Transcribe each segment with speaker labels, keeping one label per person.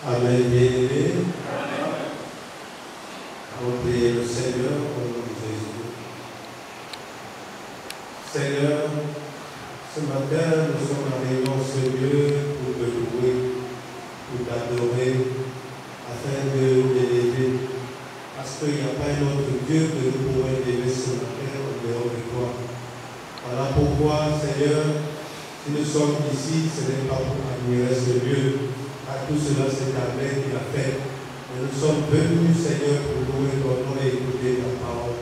Speaker 1: Amen, bien-aimé. Allons prier le Seigneur au nom de Jésus. Seigneur, ce matin, nous sommes arrivés dans ce lieu pour te louer, pour t'adorer, afin de t'élever. Parce qu'il n'y a pas un autre Dieu que nous pouvons élever ce matin en dehors de toi. Voilà pourquoi, Seigneur, si nous sommes ici, ce n'est pas pour admirer ce lieu. À tout cela, c'est ta main qui l'a fait. Et nous sommes venus, Seigneur, pour louer ton nom et écouter ta parole.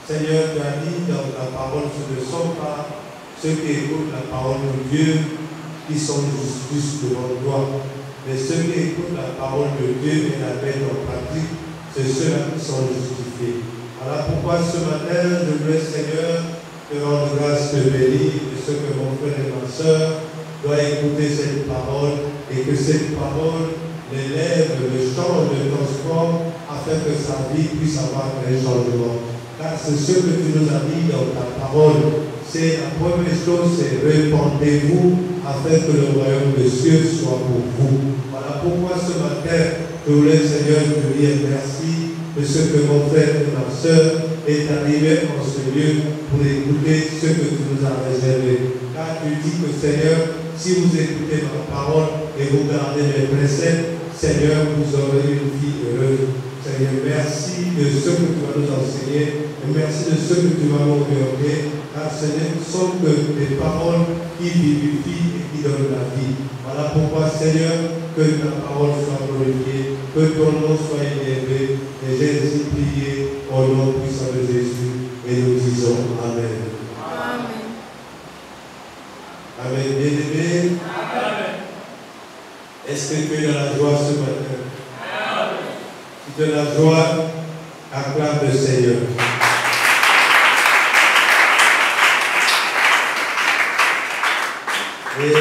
Speaker 1: Seigneur, tu as dit dans ta parole, ce ne sont pas ceux qui écoutent la parole de Dieu qui sont justes devant toi. Mais ceux qui écoutent la parole de Dieu et la mettent en pratique, c'est ceux-là qui sont justifiés. Voilà pourquoi ce matin, je voulais, Seigneur, te rendre grâce, te bénir, de ce que mon frère et ma soeur doivent écouter cette parole et que cette parole l'élève, le change, le transforme afin que sa vie puisse avoir un changement. Car c'est ce que tu nous as dit dans ta parole. C'est la première chose, c'est répandez-vous afin que le royaume des cieux soit pour vous. Voilà pourquoi ce matin, je voulais, Seigneur, te dire merci de ce que mon frère et ma soeur est arrivé en ce lieu pour écouter ce que tu nous as réservé. Car tu dis que, Seigneur, si vous écoutez ma parole et vous gardez mes préceptes, Seigneur, vous aurez une vie heureuse. Seigneur, merci de ce que tu vas nous enseigner et merci de ce que tu vas nous orienter, car ce ne sont que des paroles qui vivifient et qui donnent la vie. Voilà pourquoi, Seigneur, que ta parole soit glorifiée, que ton nom soit élevé. Et j'ai ainsi prié au nom puissant de Jésus et nous disons Amen.
Speaker 2: Amen.
Speaker 1: Amen. Bien-aimé. Est-ce que tu es dans la joie ce matin? Si tu es dans la joie, acclame le Seigneur. Et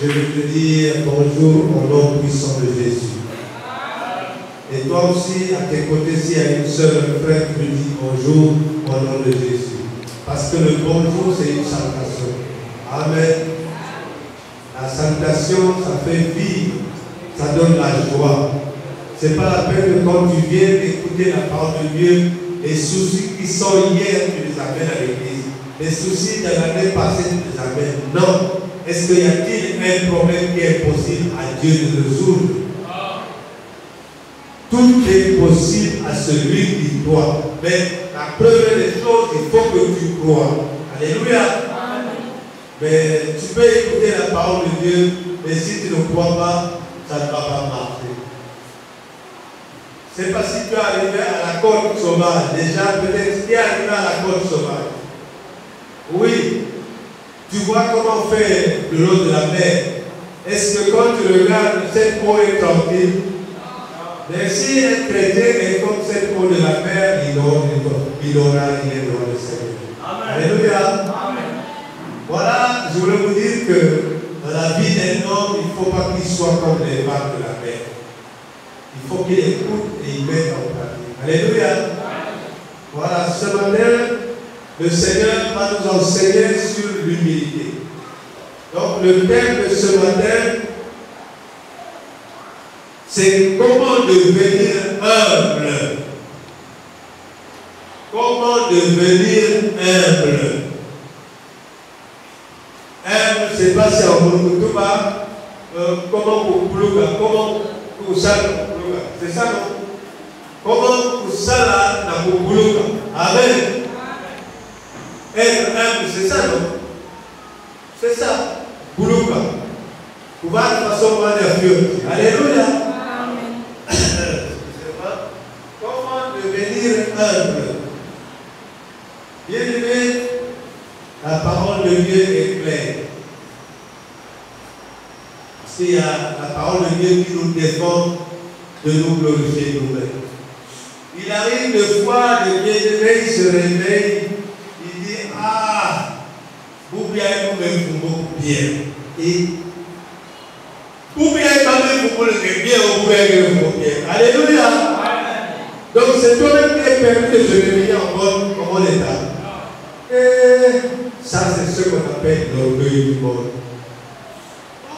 Speaker 1: je vais te dire bonjour au nom puissant de Jésus. Et toi aussi, à tes côtés, s'il y a une sœur, un frère qui me dit bonjour au nom de Jésus. Parce que le bonjour, c'est une salutation. Amen. La salutation, ça fait vivre, ça donne la joie. Ce n'est pas la peine que quand tu viens écouter la parole de Dieu, les soucis qui sont hier, tu les amènes à l'église. Les soucis de l'année passée, tu les amènes. Non. Est-ce qu'il y a-t-il un problème qui est possible à Dieu de résoudre? Tout est possible à celui qui croit. Mais la première des choses, il faut que tu crois. Alléluia. Mais tu peux écouter la parole de Dieu, mais si tu ne crois pas, ça ne va pas marcher. C'est pas si tu es arrivé à la côte sauvage. Déjà, peut-être tu es arrivé à la côte sauvage. Oui. Tu vois comment faire de l'eau de la mer. Est-ce que quand tu regardes, cette eau est tranquille? Mais si un chrétien est comme cette eau de la mer, il n'aura rien devant le Seigneur. Alléluia. Voilà, je voulais vous dire que dans la vie d'un homme, il ne faut pas qu'il soit comme les vagues de la mer. Il faut qu'il écoute et il mette en pratique. Alléluia. Voilà, ce matin, le Seigneur va nous enseigner sur l'humilité. Donc le thème de ce matin, c'est comment devenir humble. Comment devenir humble. Humble, c'est pas si on veut tout bas. Comment pour plouga, comment pour ça, c'est ça non? Comment pour ça là, na pour plouga. Amen. Être humble, c'est ça non? C'est ça. Plouga. Pour voir de façon maléfique. Alléluia. Comment devenir humble? Bien-aimé, la parole de Dieu est claire. Parce qu'il y a la parole de Dieu qui nous défend de nous glorifier nous-mêmes. Il arrive de fois, le bien-aimé, il se réveille, il dit, ah, vous bien, vous-même, vous bien. Et vous bien, quand même, vous le bien, vous bien. Alléluia. Donc c'est toi-même qui est permis de se réveiller en bon état. Et ça, c'est ce qu'on appelle l'orgueil du monde.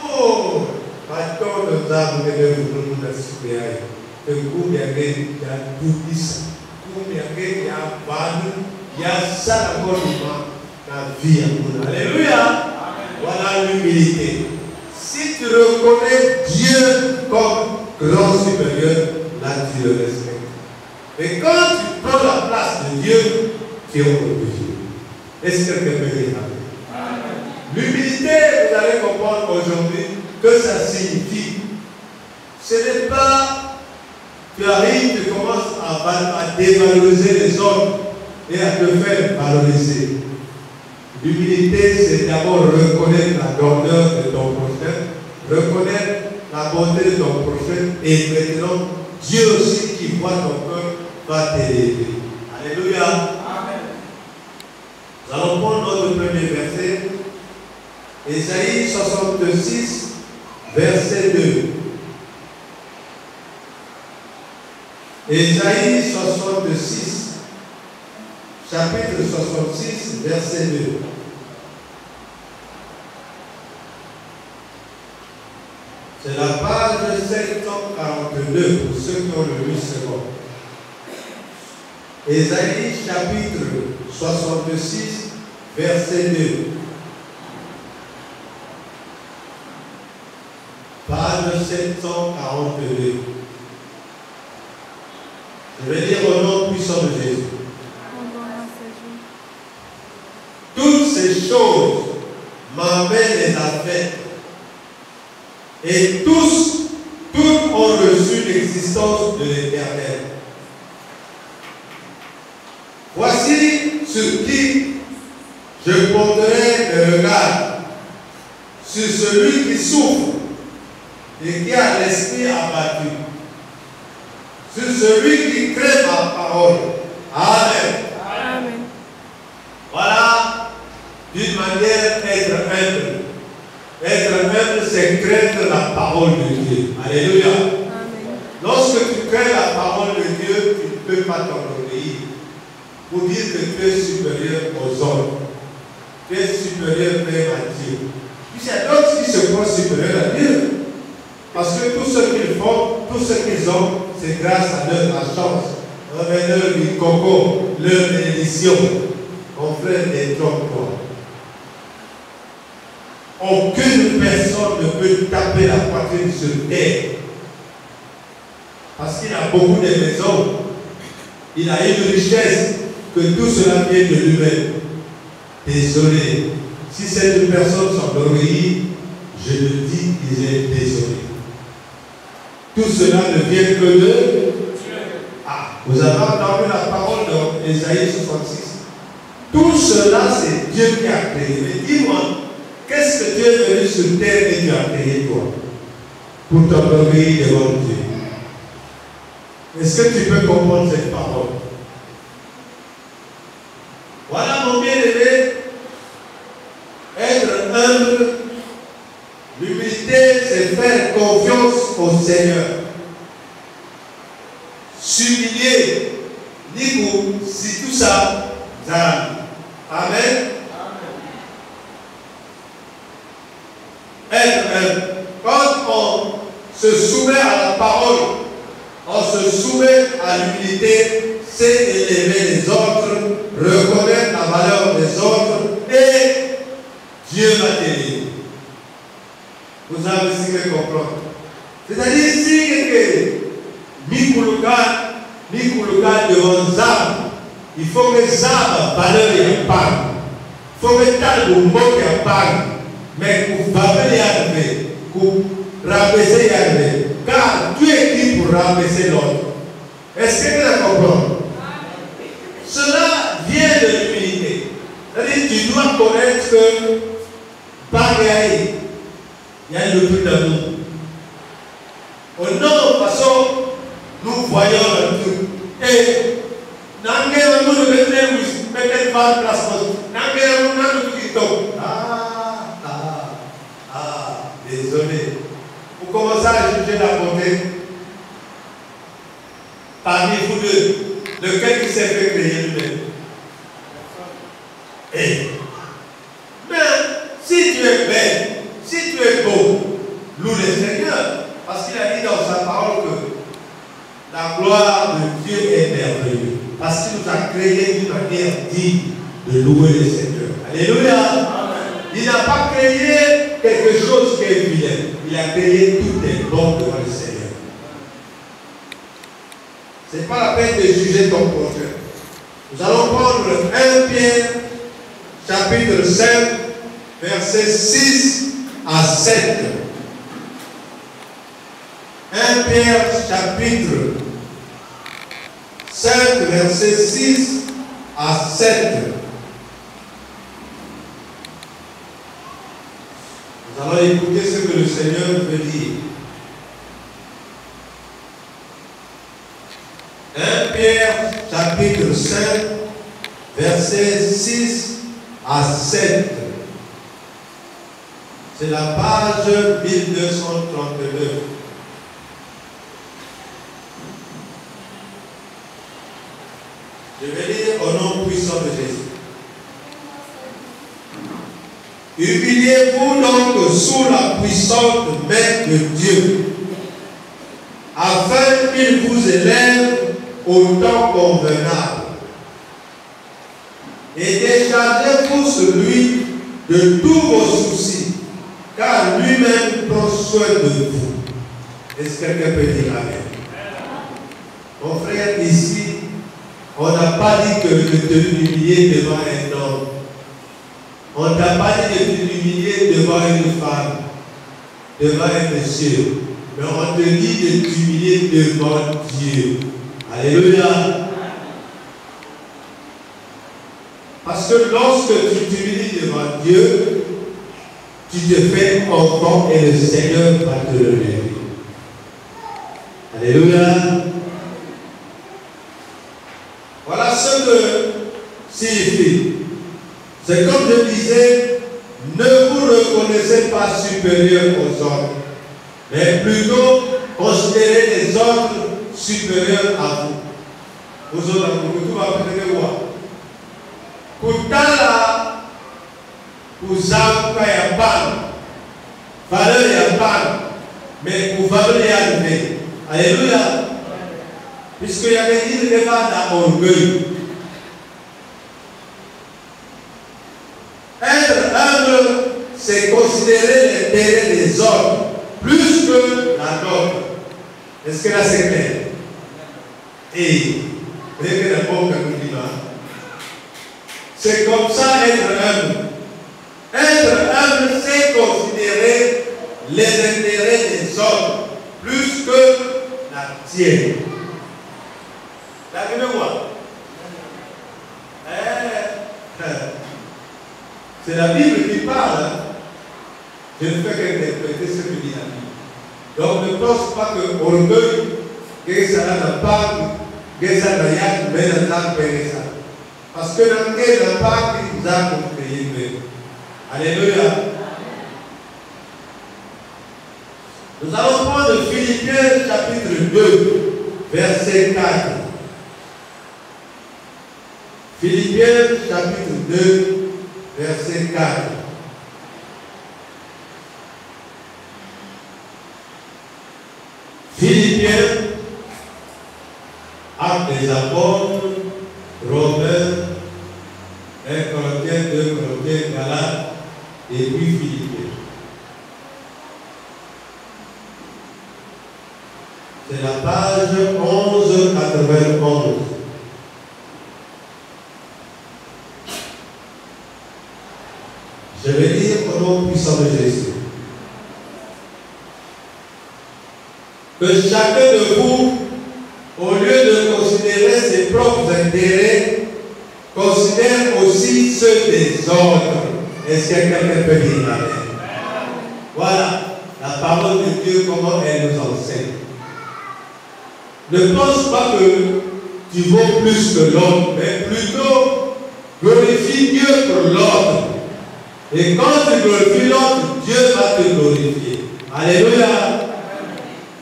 Speaker 1: Oh, pasteur de ça, vous devez vous créé. Que vous avez tout dit. Vous avez il y a ça encore la vie. Alléluia. Voilà l'humilité. Si tu reconnais Dieu comme grand supérieur, là tu le respectes. Mais quand tu prends la place de Dieu, tu es obligé. Est-ce que quelqu'un peut dire amen? L'humilité, vous allez comprendre aujourd'hui que ça signifie. Ce n'est pas, tu arrives, tu commences à dévaloriser les autres et à te faire valoriser. L'humilité, c'est d'abord reconnaître la grandeur de ton prochain, reconnaître la bonté de ton prochain, et maintenant, Dieu aussi qui voit ton cœur va t'élever. Alléluia. Amen. Nous allons prendre notre premier verset, Ésaïe 66, verset 2. Ésaïe 66, chapitre 66, verset 2. C'est la page 742 pour ceux qui ont le 8 secondes. Ésaïe chapitre 66, verset 2. Page 742. Je vais lire au nom puissant de Jésus. Toutes ces choses m'amènent les affaires. Et tous ont reçu l'existence de l'Éternel. Voici sur qui je porterai le regard, sur celui qui souffre et qui a l'esprit abattu, sur celui qui crée ma parole. Amen. Amen. Voilà, d'une manière, être humble. Être humble, c'est craindre la parole de Dieu. Alléluia. Amen. Lorsque tu crains la parole de Dieu, tu ne peux pas t'obéir. Pour dire que tu es supérieur aux autres. Tu es supérieur même à Dieu. Puis il y a d'autres qui se croient supérieurs à Dieu. Parce que tout ce qu'ils font, tout ce qu'ils ont, c'est grâce à leur chance. Leur du coco, leur bénédiction. Mon frère, détrompe-toi. Aucune personne ne peut taper la poitrine sur terre. Parce qu'il a beaucoup de maisons. Il a une richesse que tout cela vient de lui-même. Désolé. Si cette personne s'enorgueillit, je le dis qu'il est désolé. Tout cela ne vient que de Dieu. Ah, vous avez entendu la parole d'Ésaïe 66. Tout cela, c'est Dieu qui a créé. Mais dis-moi, qu'est-ce que Dieu est venu sur terre et tu as créé toi? Pour t'obéir devant Dieu. Est-ce que tu peux comprendre cette parole? Voilà mon bien-aimé. Être humble, l'humilité, c'est faire confiance au Seigneur. S'humilier, ni pour si tout ça, Amen. Amen. Être humble. Quand on se soumet à la parole, on se soumet à l'humilité, c'est élever les autres, reconnaître la valeur des autres et Dieu va t'aider. Vous avez ce que comprendre. C'est-à-dire, si quelqu'un Mikuluka devant Zab, il faut que Zab valeur y parle. Il faut que Talbou y parle. Mais pour Babel y arriver, pour rabaisser y arriver. Car tu es qui pour rabaisser l'autre? Est-ce que tu comprends? Cela vient de l'humilité. C'est-à-dire que tu dois connaître que Bagaï, il y a le plus d'amour. Au nom de façon, nous voyons le truc. Et désolé. Vous commencez à juger la bonté. Parmi vous deux, lequel qui s'est fait créer lui-même? Mais si tu es belle, si tu es beau, loue le Seigneur. Parce qu'il a dit dans sa parole que créé d'une manière digne de louer le Seigneur. Alléluia. Amen. Il n'a pas créé quelque chose qui est vilain. Il a créé tout est bon devant le Seigneur. Ce n'est pas la peine de juger ton prochain. Nous allons prendre 1 Pierre, chapitre 5, versets 6 à 7. 1 Pierre, chapitre 5, versets 6 à 7. Nous allons écouter ce que le Seigneur veut dire. 1 Pierre, chapitre 5, versets 6 à 7. C'est la page 1239. Je vais lire au nom puissant de Jésus. Humiliez-vous donc sous la puissante main de Dieu, afin qu'il vous élève au temps convenable. Et déchargez-vous sur lui de tous vos soucis, car lui-même prend soin de vous. Est-ce que quelqu'un peut dire amen? Mon frère, ici, on n'a pas dit que de te humilier devant un homme. On ne t'a pas dit de t'humilier devant une femme, devant un monsieur. Mais on te dit de t'humilier devant Dieu. Alléluia. Parce que lorsque tu t'humilies devant Dieu, tu te fais enfant et le Seigneur va te le lever. Alléluia. Voilà ce que signifie. C'est comme je disais, ne vous reconnaissez pas supérieur aux autres, mais plutôt considérez les autres supérieurs à vous. Vous autres, vous pouvez voir. Kutala, kuzamuka ya pan, valeur ya pan, mais pour valeur ya levé. Alléluia. Puisqu'il y a des îles qui vont dans l'orgueil. Être humble, c'est considérer l'intérêt des autres plus que la nôtre. Est-ce que là c'est clair? Et, vous voyez que le bon que nous disons, c'est comme ça être humble. Être humble, c'est considérer les intérêts des autres plus que la tienne. Là, vous voyez quoi? C'est la Bible qui parle. Je ne fais qu'interpréter ce que dit la Bible. Donc ne pense pas que orgueil, que ça n'a pas, que ça n'a pas, mais ça n'a pas. Parce que dans quel n'a pas qui nous a créé. Alléluia. Nous allons prendre Philippiens chapitre 2, verset 4. Philippiens chapitre 2, verset 4. Philippiens, Actes des Apôtres, Romains, 1 Corinthiens, 2 Corinthiens, Galates, et puis Philippiens. C'est la page 1191. Je vais dire au nom puissant de Jésus que chacun de vous, au lieu de considérer ses propres intérêts, considère aussi ceux des autres. Est-ce que quelqu'un peut dire amen? Voilà la parole de Dieu, comment elle nous enseigne. Ne pense pas que tu vaux plus que l'autre, mais plutôt glorifie Dieu pour l'autre. Et quand tu glorifies l'autre, Dieu va te glorifier. Alléluia.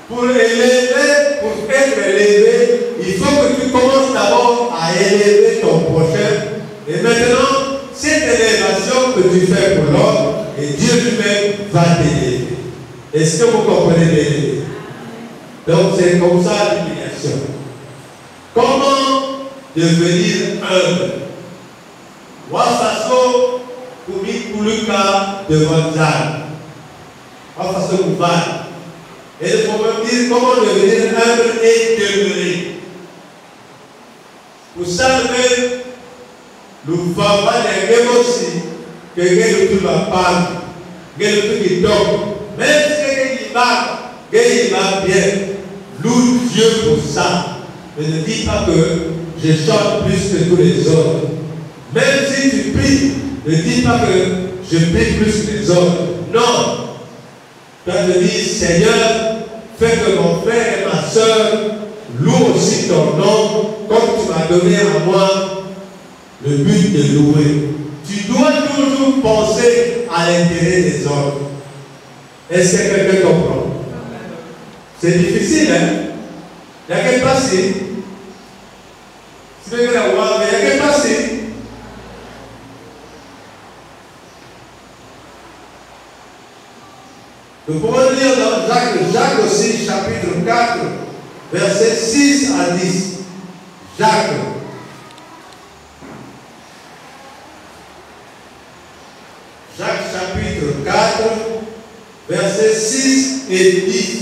Speaker 1: Pour être élevé, il faut que tu commences d'abord à élever ton prochain. Et maintenant, cette élévation que tu fais pour l'autre, et Dieu lui-même va t'élever. Est-ce que vous comprenez bien? Donc c'est comme ça l'humiliation. Comment devenir humble. Wafaso kumikuluka devant Zan. Wafaso kuvan. Et il faut me dire comment devenir humble et demeurer. Pour ça, nous ne faisons pas des gens aussi que quelqu'un va parler, quelqu'un qui tombe. Même si quelqu'un va bien, loue Dieu pour ça. Mais ne dis pas que je chante plus que tous les autres. Même si tu pries, ne dis pas que je prie plus que les autres. Non. Tu vas te dire, Seigneur, fais que mon frère et ma soeur louent aussi ton nom, comme tu m'as donné à moi le but de louer. Tu dois toujours penser à l'intérêt des autres. Est-ce que quelqu'un comprend? C'est difficile, hein? Il n'y a qu'à passer. Si vous voulez la voir, il n'y a qu'à passer. Nous pouvons lire dans Jacques aussi, chapitre 4, versets 6 à 10. Jacques. Jacques chapitre 4, versets 6 et 10.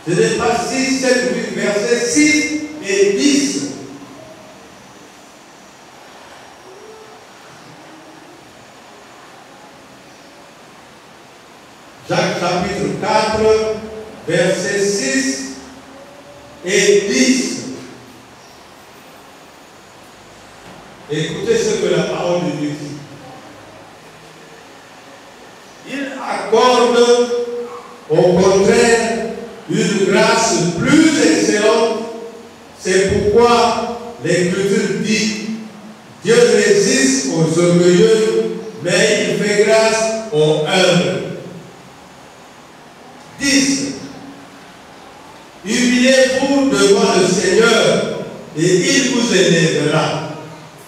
Speaker 1: Ce n'est pas 6, 7, 8, versets 6 et 10. Jacques chapitre 4, versets 6 et 10. Écoutez ce que la parole de Dieu dit. Il accorde au contraire une grâce plus excellente. C'est pourquoi l'Écriture dit: Dieu résiste aux orgueilleux, mais il fait grâce aux humbles. 10. Humiliez-vous devant le Seigneur et il vous élèvera.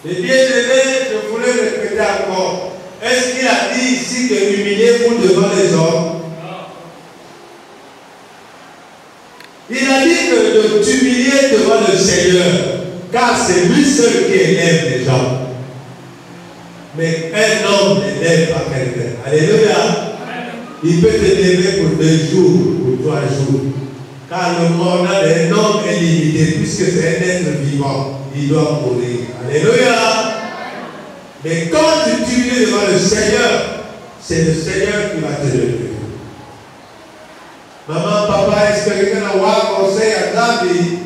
Speaker 1: Les bien-aimés, je voulais répéter encore. Est-ce qu'il a dit ici que humiliez-vous devant les hommes? Il a dit que de t'humilier devant le Seigneur, car c'est lui seul qui élève les gens. Mais un homme n'élève pas quelqu'un. Alléluia. Il peut t'élever pour 2 jours, pour 3 jours. Car le monde d'un homme est limité, puisque c'est un être vivant, il doit mourir. Alléluia. Mais quand tu t'humilies devant le Seigneur, c'est le Seigneur qui va te lever. Maman, papa, est-ce que quelqu'un a un conseil à ta vie?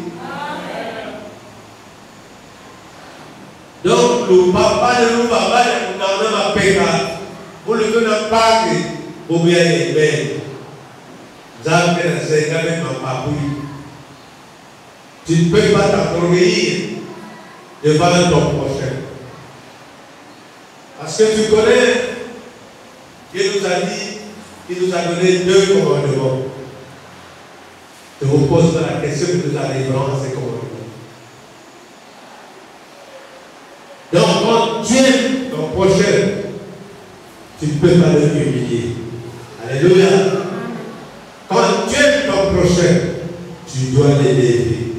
Speaker 1: Donc, le papa de nous, papa, nous avons un péché. Vous le donnez pas que vous bien les belles. Vous avez un Seigneur avec ma papouille. Tu ne peux pas t'orgueillir devant ton prochain. Parce que tu connais, Dieu nous a dit, il nous a donné 2 commandements. Je vous pose la question que nous arriverons à ces commandements. Donc, quand tu aimes ton prochain, tu ne peux pas le humilier. Alléluia. Quand tu aimes ton prochain, tu dois l'élever.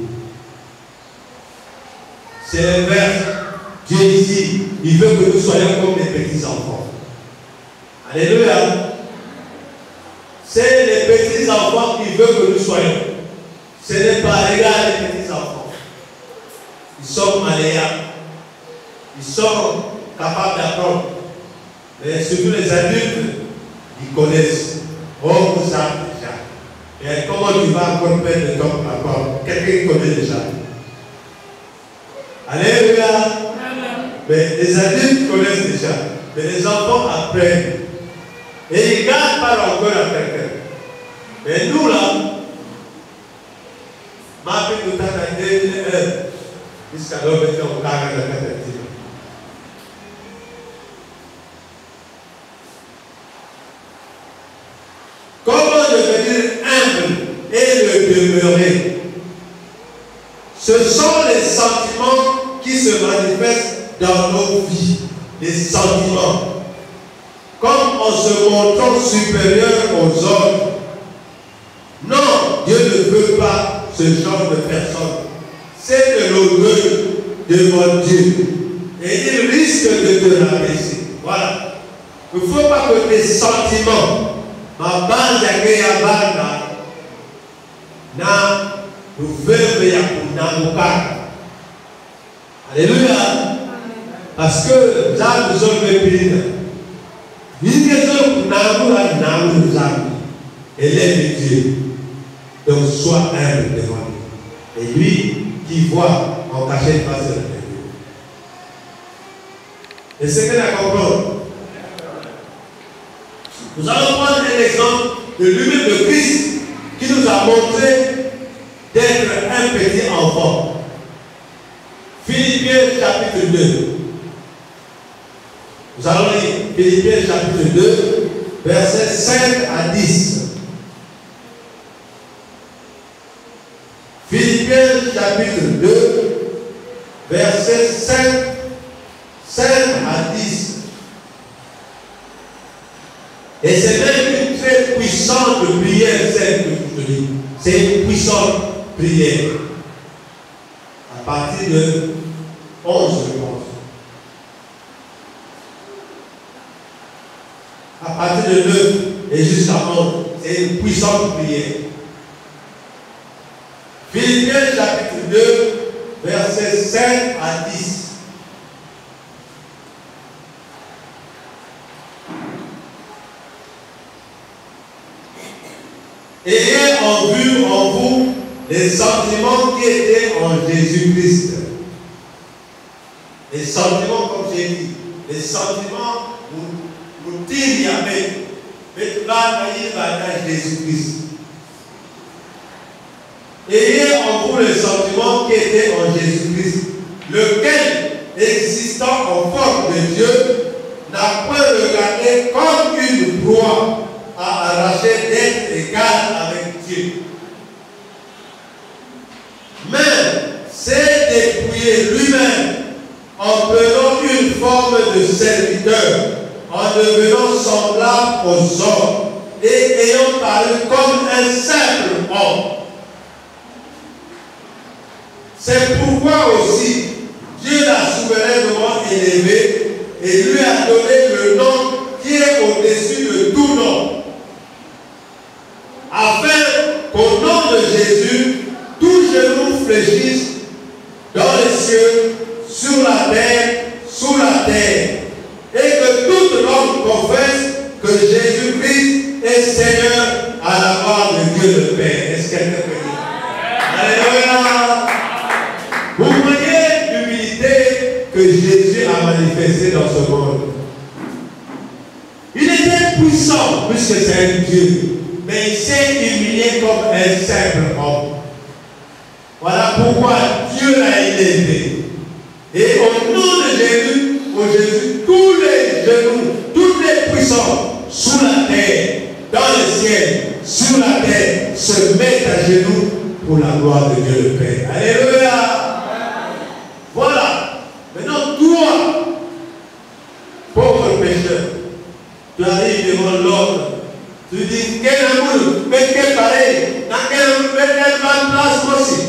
Speaker 1: C'est l'inverse. Dieu ici, il veut que nous soyons comme des petits enfants. Alléluia. C'est les petits enfants qui veulent que nous soyons. Ce n'est pas égal les petits enfants. Ils sont malléables. Ils sont capables d'apprendre. Mais surtout les adultes, ils connaissent. Oh, vous savez déjà. Et comment tu vas encore perdre le temps pour apprendre? Quelqu'un connaît déjà. Alléluia. Mais les adultes connaissent déjà. Mais les enfants apprennent. Et ils gardent par encore à quelqu'un. Mais nous là, ma vie nous a dit jusqu'à l'heure on garde la cathédrale. Comment devenir humble et le demeurer? Ce sont les sentiments qui se manifestent dans nos vies. Les sentiments. Comme en se montrant supérieur aux autres. Non, Dieu ne veut pas ce genre de personnes. C'est de l'orgueil. devant Dieu. Et il risque de te rabaisser. Voilà. Il ne faut pas que tes sentiments, ma bande à banda, na nous veuve ya kunamuka. Alléluia. Parce que ça nous a fait plaisir. Il y a des gens élève Dieu. Donc sois humble devant lui. Et lui qui voit en cachette va se révéler. Et c'est que la comprendre. Nous allons prendre un exemple de lui-même de Christ qui nous a montré d'être un petit enfant. Philippiens chapitre 2. Nous allons lire Philippiens chapitre 2, versets 5 à 10. Philippiens chapitre 2, versets 5 à 10. Et c'est même une très puissante prière, celle que je te dis. C'est une puissante prière. À partir de 11, je pense. À partir de 9 et jusqu'à 11, c'est une puissante prière. Philippiens chapitre 2, versets 5 à 10. Ayez en vue en vous les sentiments qui étaient en Jésus-Christ. Les sentiments, comme j'ai dit, les sentiments nous tirent avec. Mais tout là, il va dans Jésus-Christ. Ayez en vous les sentiments qui étaient en Jésus-Christ, lequel, existant en forme de Dieu, n'a point regardé comme une proie à arracher d'être égal avec Dieu. Mais s'est dépouillé lui-même en prenant une forme de serviteur, en devenant semblable aux hommes et ayant paru comme un simple homme. C'est pourquoi aussi Dieu l'a souverainement élevé et lui a donné le nom qui est au-dessus de tout nom, afin qu'au nom de Jésus, tout genou fléchisse dans les cieux, sur la terre, sous la terre, et que toute langue confesse que Jésus-Christ est Seigneur à la gloire de Dieu le Père. Est-ce qu'elle peut dire? Alléluia! Vous voyez l'humilité que Jésus a manifestée dans ce monde. Il était puissant, puisque c'est un Dieu, mais il s'est humilié comme un simple homme. Voilà pourquoi Dieu l'a élevé. Et au nom de Jésus, tous les genoux, toutes les puissances, sous la terre, dans le ciel, sur la terre, se mettent à genoux pour la gloire de Dieu le Père. Alléluia! Voilà. Maintenant, toi, pauvre pécheur, tu arrives devant l'homme, tu dis, quel amour, mais quel pareil, dans quelle place moi aussi.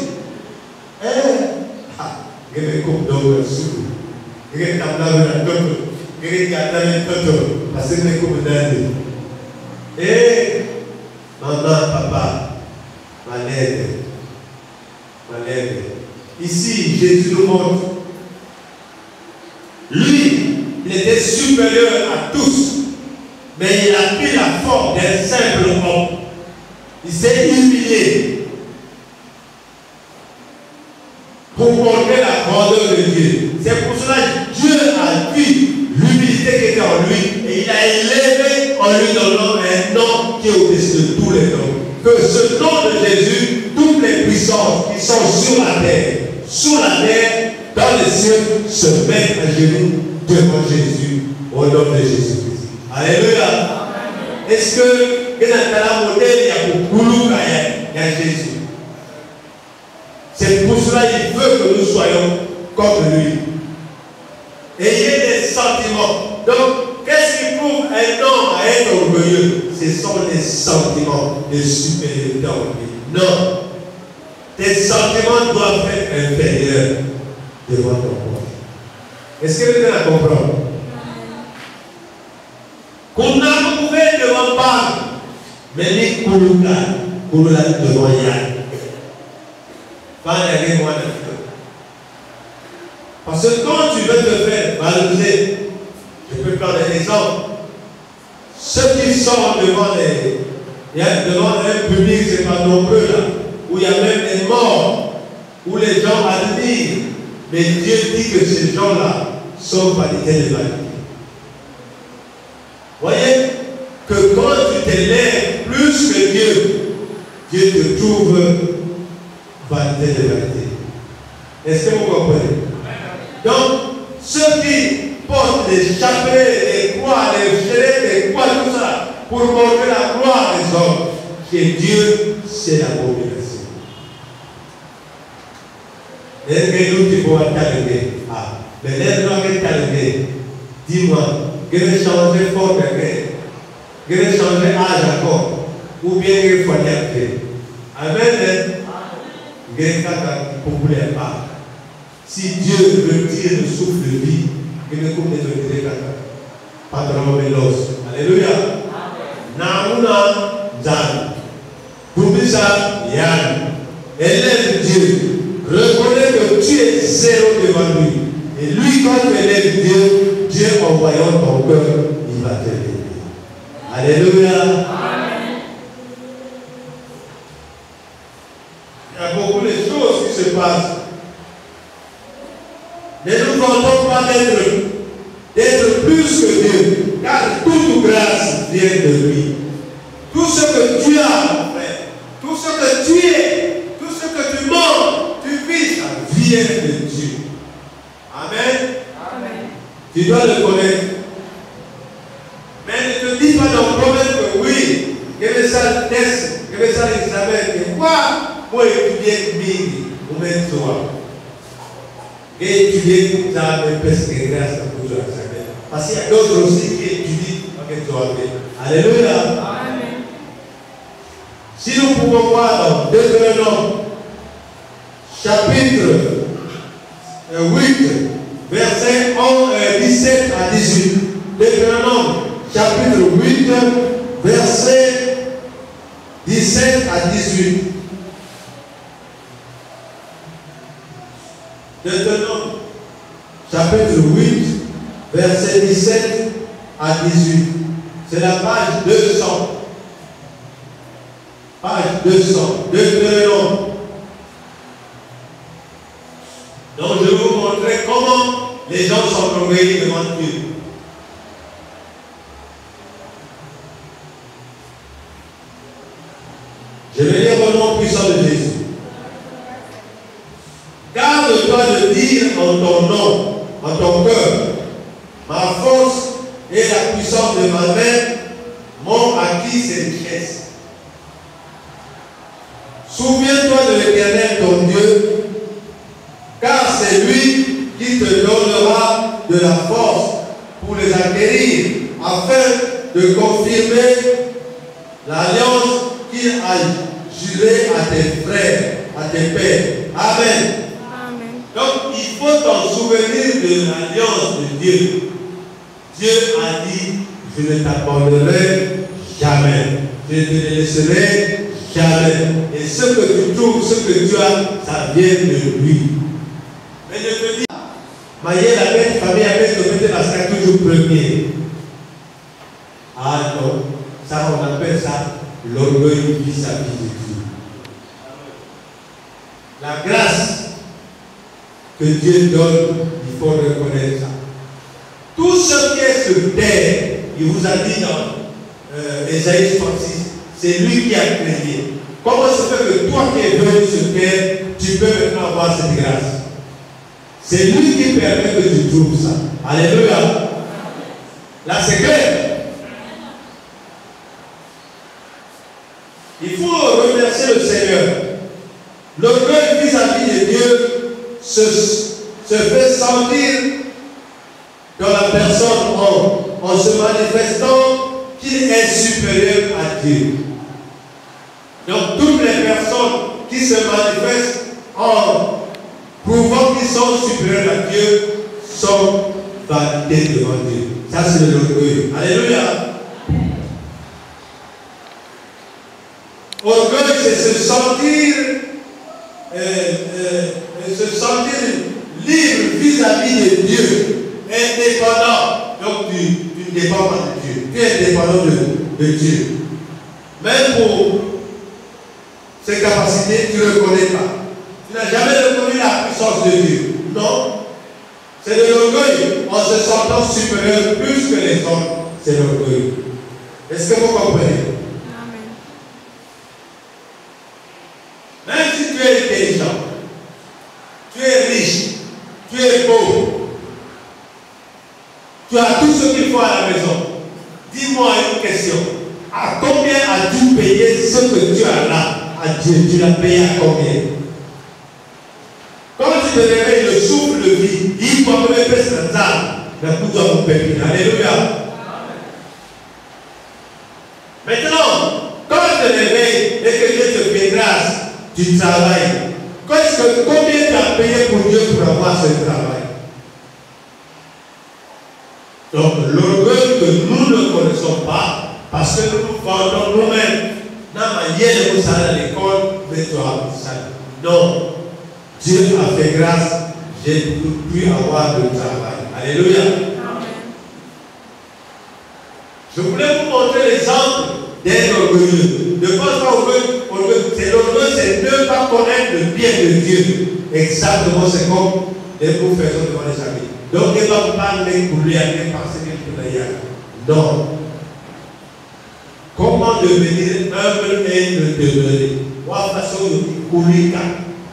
Speaker 1: Il y a des coupes d'eau sous. Il y a des coupes d'eau. Il y a des coupes d'eau. Parce que les coupes d'eau. Et maman, papa, ma l'aide. Ici, Jésus nous montre. Lui, il était supérieur à tous. Mais il a pris la forme d'un simple homme. Il s'est humilié pour montrer la grandeur de Dieu. C'est pour cela que Dieu a vu l'humilité qui était en lui et il a élevé en lui donnant un nom qui est au-dessus de tous les noms. Que ce nom de Jésus, toutes les puissances qui sont sur la terre, dans les cieux, se mettent à genoux devant Jésus, au nom de Jésus-Christ. Alléluia. Est-ce que il y a beaucoup de Jésus? C'est pour cela qu'il veut que nous soyons comme lui. Ayez des sentiments. Donc, qu'est-ce qui prouve un homme à être orgueilleux? Ce sont les sentiments de supériorité en lui. Non. Tes sentiments doivent être inférieurs. devant ton proche. Est-ce que vous allez comprendre? Qu'on a trouvé devant Pâques, mais les Kouloula devant Yann. Parce que quand tu veux te faire valoriser, je peux prendre un exemple. Ceux qui sont devant un public, c'est pas nombreux là, où il y a même des morts, où les gens admirent. Mais Dieu dit que ces gens-là sont validés de vanité. Voyez que quand tu t'élèves plus que Dieu, Dieu te trouve validé de vanité. Est-ce que vous comprenez? Donc, ceux qui portent les chapelets, les croix, les gilets, les croix, tout ça, pour montrer la gloire des hommes, que Dieu, c'est la l'abomination. Est-ce que nous qui pouvons t'allumer? Ah, mais laisse-moi que t'allumer. Dis-moi, que je changer fort de guerre, que je changer âge encore, ou bien que je fasse Amen. Que je populaire pas. Si Dieu retire le souffle de vie, que ne coupe les autres patron Mélos. Alléluia. Naouna Zan. Boubisa Yann. Élève Dieu. Reconnais que tu es zéro devant lui. Et lui, quand tu élèves Dieu, Dieu en voyant ton cœur, il va te bénir. Alléluia. Amen. Il y a beaucoup de choses qui se passent. Ne nous contentons pas d'être plus que Dieu, car toute grâce vient de lui. Tout ce que tu as, mon frère, tout ce que tu es, tout ce que tu manges, tu vis, ça vient de Dieu. Amen. Amen. Tu dois le connaître. Mais ne te dis pas dans le problème que oui, que je ça test, que je ça examen, que quoi, pour étudier Bing, ou même toi. Et étudier ça, même presque grâce à vous. Parce qu'il y a d'autres aussi qui étudient avec toi. Alléluia. Amen. Si nous pouvons voir dans Deutéronome, chapitre 8, versets 17 à 18. Deutéronome, chapitre 8, versets 17 à 18. Deutéronome, chapitre 8, versets 17 à 18. C'est la page 200. Page 200. Deutéronome. Donc je vais vous montrer comment les gens sont orgueilleux devant Dieu. Je vais lire au nom puissant de Jésus. Garde-toi de dire en ton nom, en ton cœur, ma force et la puissance de ma main m'ont acquis ces richesses. Souviens-toi de l'Éternel ton Dieu, car c'est lui qui te donnera de la force pour les acquérir, afin de confirmer l'alliance qu'il a jurée à tes frères, à tes pères. Amen. Amen. Donc il faut t'en souvenir de l'alliance de Dieu. Dieu a dit, je ne t'abandonnerai jamais. Je ne te laisserai jamais. Et ce que tu trouves, ce que tu as, ça vient de lui. Mais je te dis, mailler la belle famille avec le mettre la sac toujours premier. Ah non, ça on appelle ça l'orgueil vis-à-vis de Dieu. La grâce que Dieu donne, il faut reconnaître ça. Tout ce qui est sur terre, il vous a dit dans Ésaïe 66, c'est lui qui a créé. Comment se fait que toi qui es venu sur terre, tu peux maintenant avoir cette grâce? C'est lui qui permet que tu trouves ça. Alléluia. Là, c'est clair. Il faut remercier le Seigneur. L'orgueil vis-à-vis de Dieu se fait sentir dans la personne en se manifestant qu'il est supérieur à Dieu. Donc toutes les personnes qui se manifestent en prouvant qu'ils sont supérieurs à Dieu, sont validés devant Dieu. Ça, c'est l'orgueil. Alléluia. Orgueil, c'est se sentir libre vis-à-vis de Dieu, indépendant. Donc tu ne dépends pas de Dieu, tu es indépendant de Dieu. Même pour ses capacités, tu ne reconnais pas. Tu n'as jamais reconnu la puissance de Dieu. Non. C'est de l'orgueil en se sentant supérieur plus que les hommes. C'est l'orgueil. Est-ce que vous comprenez? Même si tu es intelligent, tu es riche, tu es beau, tu as tout ce qu'il faut à la maison, dis-moi une question. À combien as-tu payé ce que tu as là à Dieu? Tu l'as payé à combien? Quand tu te réveilles, le souffle de vie, il faut que tu fasses un temps. Alléluia. Maintenant, quand tu te réveilles et que Dieu te fait grâce, tu travailles. Combien tu as payé pour Dieu pour avoir ce travail? Donc, l'orgueil que nous ne connaissons pas, parce que nous vendons nous-mêmes, dans ma manière de vous aller à l'école, mais toi, ça. Non. Dieu a fait grâce, j'ai pu avoir le travail. Alléluia. Amen. Je voulais vous montrer l'exemple d'un orgueilleux. Ne pense pas orgueilleux. C'est l'orgueil, c'est ne pas connaître le bien de Dieu. Exactement, c'est comme nous faisons devant les amis. Donc, il ne va pas les couler à les penser que tu l'as. Non. Comment devenir humble et le demeurer? Moi, façon de couler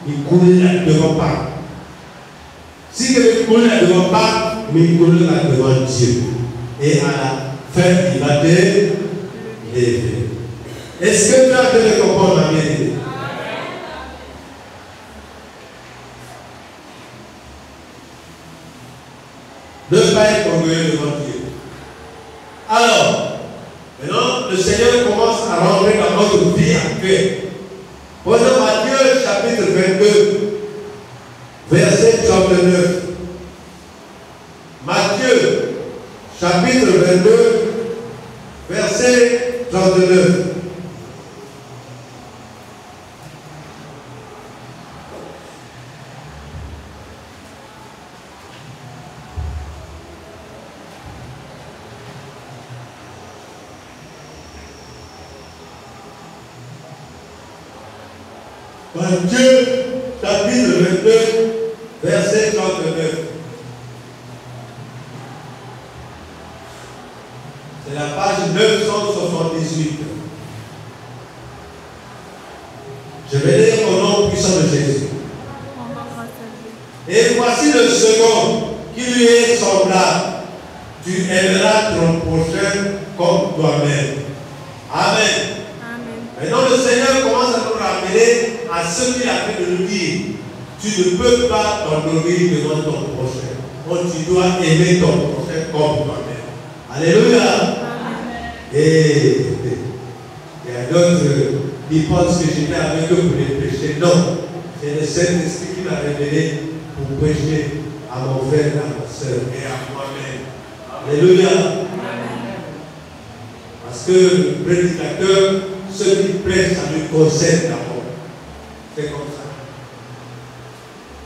Speaker 1: il coule là devant pas. Si il coule là devant pas, mais il coule là devant Dieu. Et à la fin, il va te lever. Est-ce que tu as fait le comprendre, ma bien-aimée? Ne pas être orgueilleux devant Dieu. Alors, maintenant, le Seigneur commence à rentrer dans notre vie actuelle. Prenons Matthieu chapitre 22, verset 39. Matthieu chapitre 22, verset 39. Matthieu, chapitre 22, verset 39. C'est la page 978. Je vais lire au nom puissant de Jésus. Et voici le second qui lui est semblable. Tu aimeras ton prochain comme toi-même. Amen. Maintenant, le Seigneur commence à nous ramener à ce qu'il a fait de nous dire. Tu ne peux pas t'orgueillir devant ton prochain. Donc, tu dois aimer ton prochain comme toi-même. Alléluia. Et il y a d'autres qui pensent que j'étais avec eux pour les prêcher. Non. C'est le Saint-Esprit qui m'a révélé pour prêcher à mon frère, à ma soeur et à moi-même. Alléluia. Parce que le prédicateur, ce qui prêche, ça lui concerne d'abord. C'est comme ça.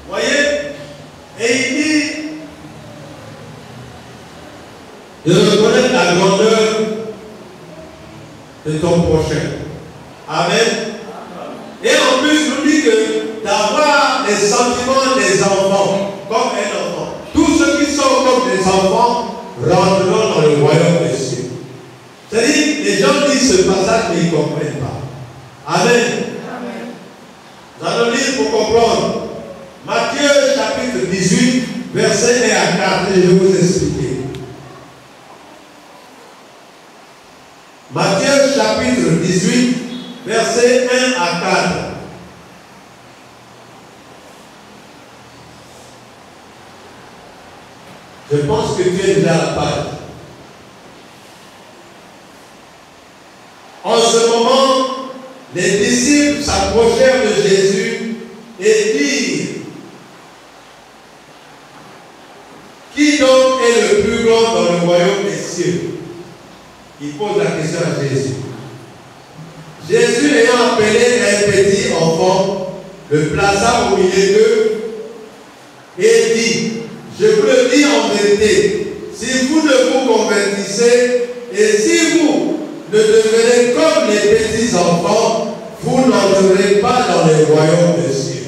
Speaker 1: Voyez? Et il dit de reconnaître la grandeur de ton prochain. Amen. Et en plus, nous dit que d'avoir les sentiments des enfants, comme un enfant. Tous ceux qui sont comme des enfants rentreront dans le royaume des cieux. C'est-à-dire, les gens disent ce passage, mais ils ne comprennent pas. Amen. Nous allons lire pour comprendre. Matthieu chapitre 18, verset 1 à 4, je vais vous expliquer. Matthieu chapitre 18, verset 1 à 4. Je pense que tu es déjà à la page. En ce moment, les disciples s'approchèrent de Jésus et dirent: il pose la question à Jésus. Jésus ayant appelé un petit enfant, le plaça au milieu d'eux et dit, je vous le dis en vérité, si vous ne vous convertissez et si vous ne devenez comme les petits enfants, vous n'entrerez pas dans le royaume des cieux.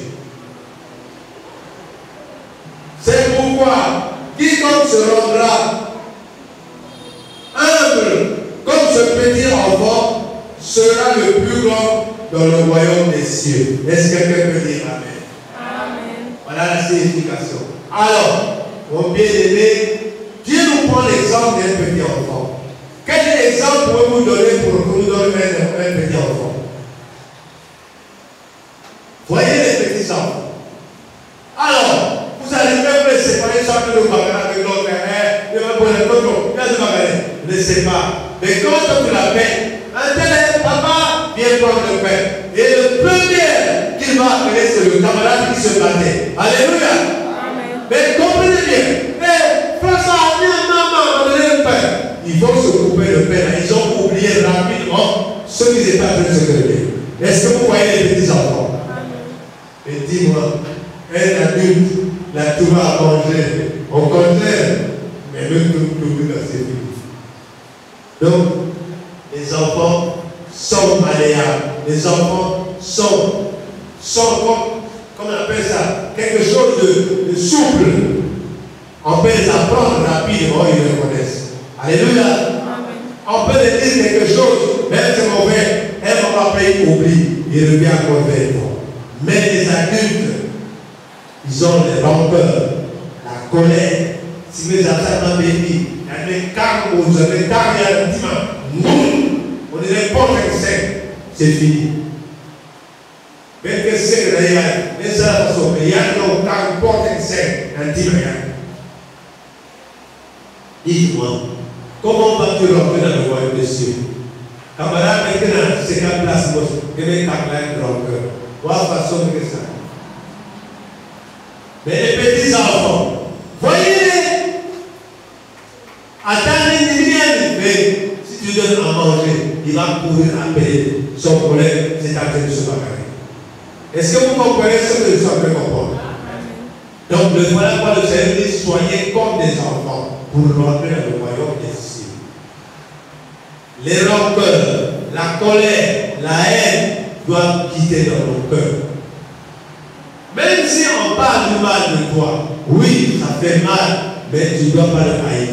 Speaker 1: C'est pourquoi quiconque se rendra humble comme ce petit enfant sera le plus grand dans le royaume des cieux. Est-ce que quelqu'un peut dire Amen? Amen. Voilà la signification. Alors, mon bien-aimé, Dieu nous prend l'exemple d'un petit enfant. Quel exemple pouvez-vous donner pour que nous donnions un petit enfant? Voyez les petits enfants. Alors, vous allez même les séparer chacun de vos avec l'autre. Ne sais pas. Mais quand tu l'appelles, un tel papa vient prendre le pain. Et le premier qu'il va appeler, c'est le camarade qui se battait. Alléluia. Amen. Mais comprenez bien. Mais François, maman, on donne le pain. Ils vont se couper le pain. Ils ont oublié rapidement ce qu'ils étaient en train de se donner. Est-ce que vous voyez les petits enfants? Et dis-moi, un adulte, là, tout va à manger, au contraire, mais même tout dans ses vies. Donc, les enfants sont malléables, les enfants sont comme on appelle ça, quelque chose de souple. On peut les apprendre rapidement, ils le connaissent. Alléluia. Amen. On peut les dire quelque chose, même si c'est mauvais, un moment après il oublie, il revient encore vers toi. Mais les adultes, ils ont les rancœurs, la colère. Si vous avez un baby, il y a des cartes, vous avez des cartes, il y a un dimanche. On dirait pas que c'est fini. Mais que c'est que les arbres sont payés, donc quand on porte un dimanche. Dites-moi, comment vas-tu rentrer dans le royaume des cieux? Camarade, maintenant, c'est quelle place, je vais t'appeler un rancœur. Voilà la façon de ça. Mais les petits enfants, voyez, attendez rien, mais si tu donnes à manger, il va courir appeler son collègue, c'est en train de se bagarrer. Est-ce que vous comprenez ce que je suis en train de comprendre? Donc, le voilà quoi le Seigneur dit, soyez comme des enfants pour rentrer dans le royaume des cieux. Les rancœurs, la colère, la haine doivent quitter dans nos cœurs. Même si on parle du mal de toi, oui, ça fait mal, mais tu ne dois pas le haïr.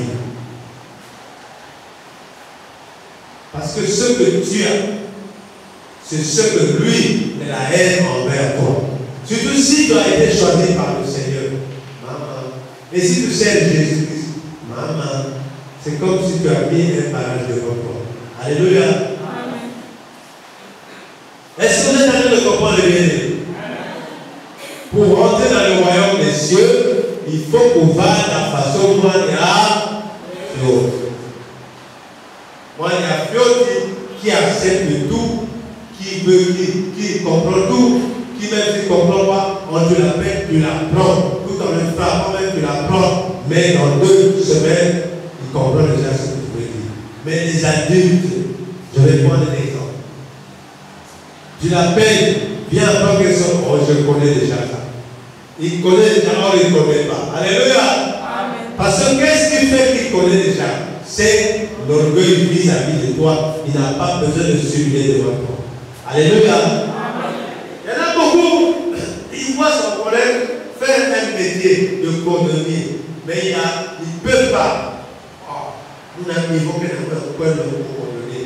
Speaker 1: Parce que ce que tu as, c'est ce que lui, il a haine envers toi. Surtout si tu as été choisi par le Seigneur. Maman. Et si tu sais Jésus-Christ, maman, c'est comme si tu as mis un barrage devant toi. Alléluia. Amen. Est-ce que vous êtes en train de comprendre le bien? Pour rentrer dans le royaume des cieux, il faut qu'on va de la façon dont il y a Fiot. Moi, il y a Fiot qui accepte tout, qui comprend tout, qui même s'il ne comprend pas, on te l'appelle, tu l'apprends. Tout en le frappant, même tu l'apprends. Mais dans 2 semaines, il comprend déjà ce que tu veux dire. Mais les adultes, je vais prendre un exemple. Tu l'appelles, viens apprendre quelque chose. Oh, je connais déjà ça. Il connaît déjà, or il ne connaît pas. Alléluia. Amen. Parce que qu'est-ce qui fait qu'il connaît déjà? C'est l'orgueil vis-à-vis de toi. Il n'a pas besoin de s'humilier devant toi. Alléluia. Amen. Il y en a beaucoup. Ils voient son collègue faire un métier de cordonnier. Mais ils ne peuvent pas. Oh, nous n'avons que un point de cordonnier.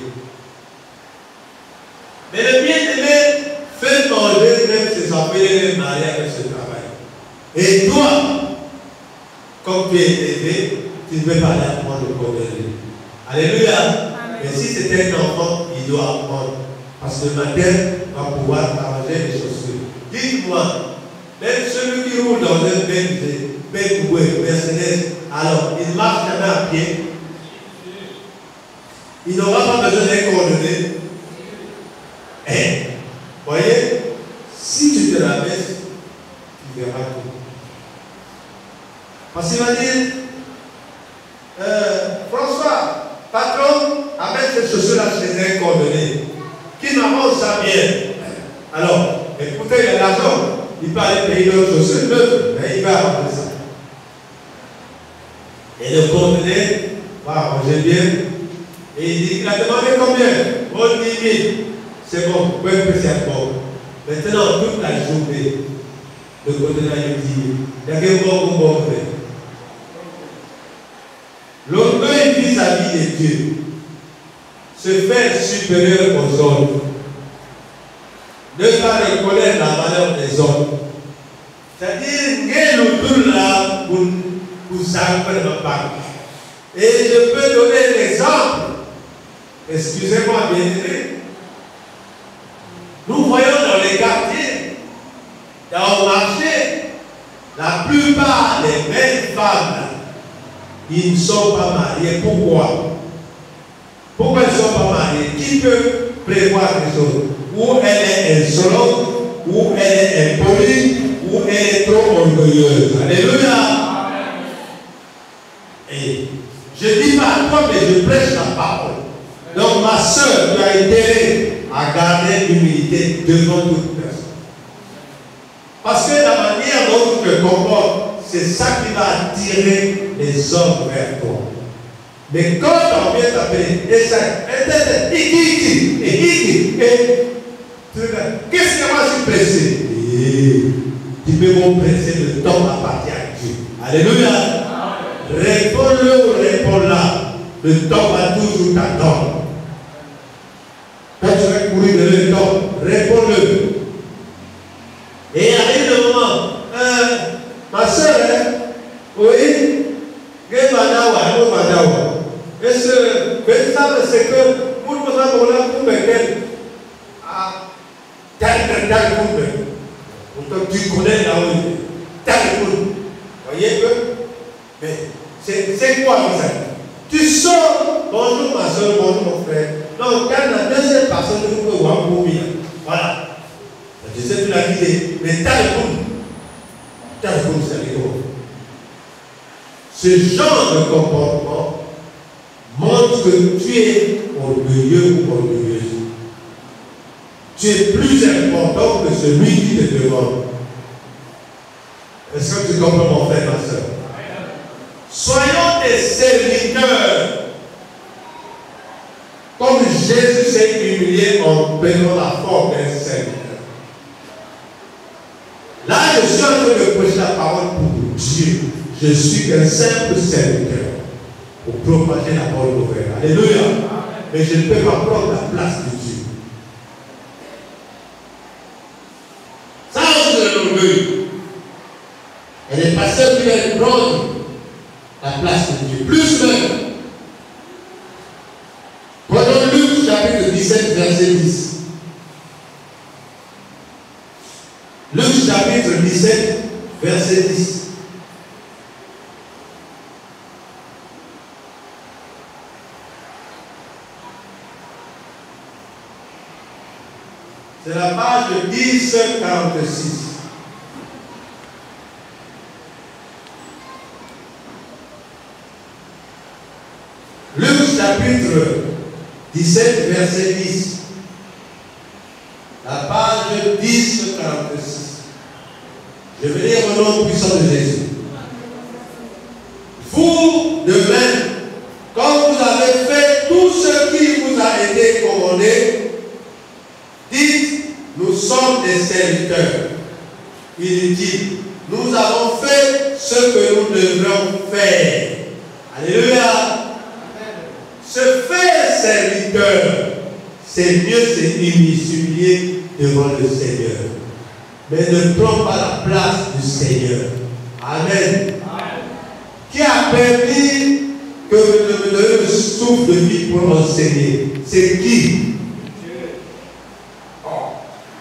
Speaker 1: Mais le bien-aimé fait manger même ses enfants et les marier avec ce travail. Et toi, comme tu es élevé, tu ne peux pas aller apprendre le cordonnier. Alléluia. Amen. Mais si c'est un enfant, il doit apprendre. Parce que le matin va pouvoir arranger les chaussures. Dites-moi, même celui qui roule dans un BMW, Mercedes, alors il marche jamais à pied. Il n'aura pas besoin d'un cordonnier. Eh, voyez, si tu te rabaisses, tu verras tout. Parce qu'il va dire, François, patron, à mettre ces chaussures-là chez un cordonnier qui n'avance ça bien. Alors, écoutez, il a l'argent. Il peut aller payer d'autres chaussures neuves, mais il va avoir ça. Et le cordonnier va arranger bien. Et il dit qu'il a demandé combien? Oh, 10 000. C'est bon, vous pouvez faire ça bon. Maintenant, toute la journée, le cordonnier a dit, il y a quelque chose qu'on va faire. L'orgueil vis-à-vis de Dieu se fait supérieur aux autres. Ne pas reconnaître la valeur des autres. C'est-à-dire, nous là pour savoir ma part. Et je peux donner l'exemple. Excusez-moi, bien aimé. Nous voyons dans les quartiers, dans le marché, la plupart des belles femmes, ils ne sont pas mariés. Pourquoi? Pourquoi ils ne sont pas mariés? Qui peut prévoir les choses? Ou elle est insolente, ou elle est impolie, ou elle est trop orgueilleuse. Alléluia. Et je ne dis pas à toi, mais je prêche la parole. Donc ma soeur, tu as intérêt à garder l'humilité devant toute personne. Parce que la manière dont tu te comportes, c'est ça qui va attirer les hommes vers toi. Mais quand on vient t'appeler, et ça, qu'est-ce que moi je suis pressé? Tu peux me presser, le temps appartient à Dieu. Alléluia. Réponds-le ou réponds-la. Le temps va toujours t'attendre. Quand tu vas courir de le temps, réponds-le. Et arrive le moment, ma soeur, oui, est-ce que c'est que pour nous pour me pourtant tu connais là où voyez que mais c'est quoi ça? Tu sors, bonjour ma soeur, bonjour mon frère. Non, quand la deuxième personne que vous pouvez voir pour bien. Voilà. Je sais plus la guider, mais t'as le coup, c'est rigolo. Ce genre de comportement montre que tu es orgueilleux ou orgueilleuse. Tu es plus important que celui qui te demande. Est-ce que tu comprends mon frère, ma soeur? Soyons des serviteurs. Comme Jésus s'est humilié en prenant la forme d'un serviteur. Là, je suis en train de prêcher la parole pour Dieu. Je suis qu'un simple serviteur pour propager la bonne nouvelle. Alléluia. Mais je ne peux pas prendre la place de Dieu. Ça, c'est l'orgueil. Et les pasteurs qui veulent prendre la place de Dieu. Plus même. Prenons Luc chapitre 17, verset 10. Luc chapitre 17, verset 10. C'est la page 1046. Luc chapitre 17, verset 10. La page 1046. Je vais lire au nom puissant de Jésus. Vous, de même, quand vous avez fait tout ce qui vous a été commandé, dites, nous sommes des serviteurs inutiles. Nous avons fait ce que nous devions faire. Alléluia. Se faire serviteur, c'est mieux s'humilier devant le Seigneur. Mais ne prends pas la place du Seigneur. Amen. Qui a permis que vous me donniez le souffle de vie pour enseigner? C'est qui?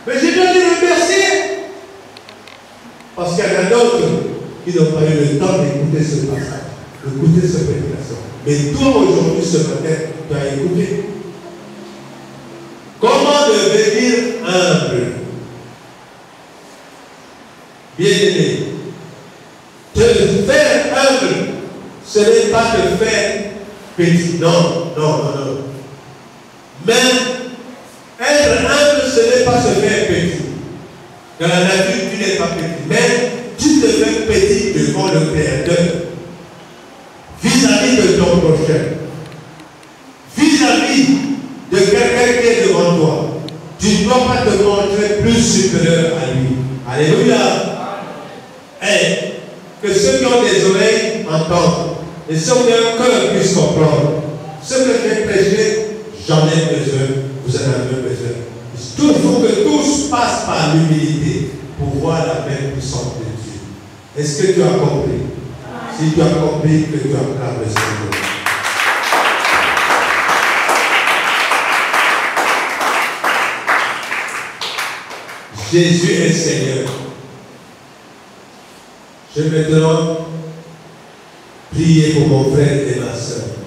Speaker 1: Mais j'ai bien dit remercier. Parce qu'il y en a d'autres qui n'ont pas eu le temps d'écouter ce passage, d'écouter cette prédication. Mais toi aujourd'hui, ce matin, tu as écouté. Comment devenir humble? Bien-aimé, te faire humble, ce n'est pas te faire petit. Non, non, non, non. Mais être humble, ce n'est pas se faire petit. Dans la nature, tu n'es pas petit. Mais tu te fais petit devant le Créateur. Vis-à-vis de ton prochain. Vis-à-vis de quelqu'un qui est devant toi. Tu ne dois pas te montrer plus supérieur à lui. Alléluia. Et que ceux qui ont des oreilles entendent. Et ceux qui ont un cœur puissent comprendre. Ce que j'ai prêché, j'en ai besoin. Vous en avez besoin. Il faut que tous passent par l'humilité pour voir la main puissante de Dieu. Est-ce que tu as compris? Si tu as compris, que tu acclames le Seigneur. Jésus est Seigneur. Je vais maintenant prier pour mon frère et ma soeur.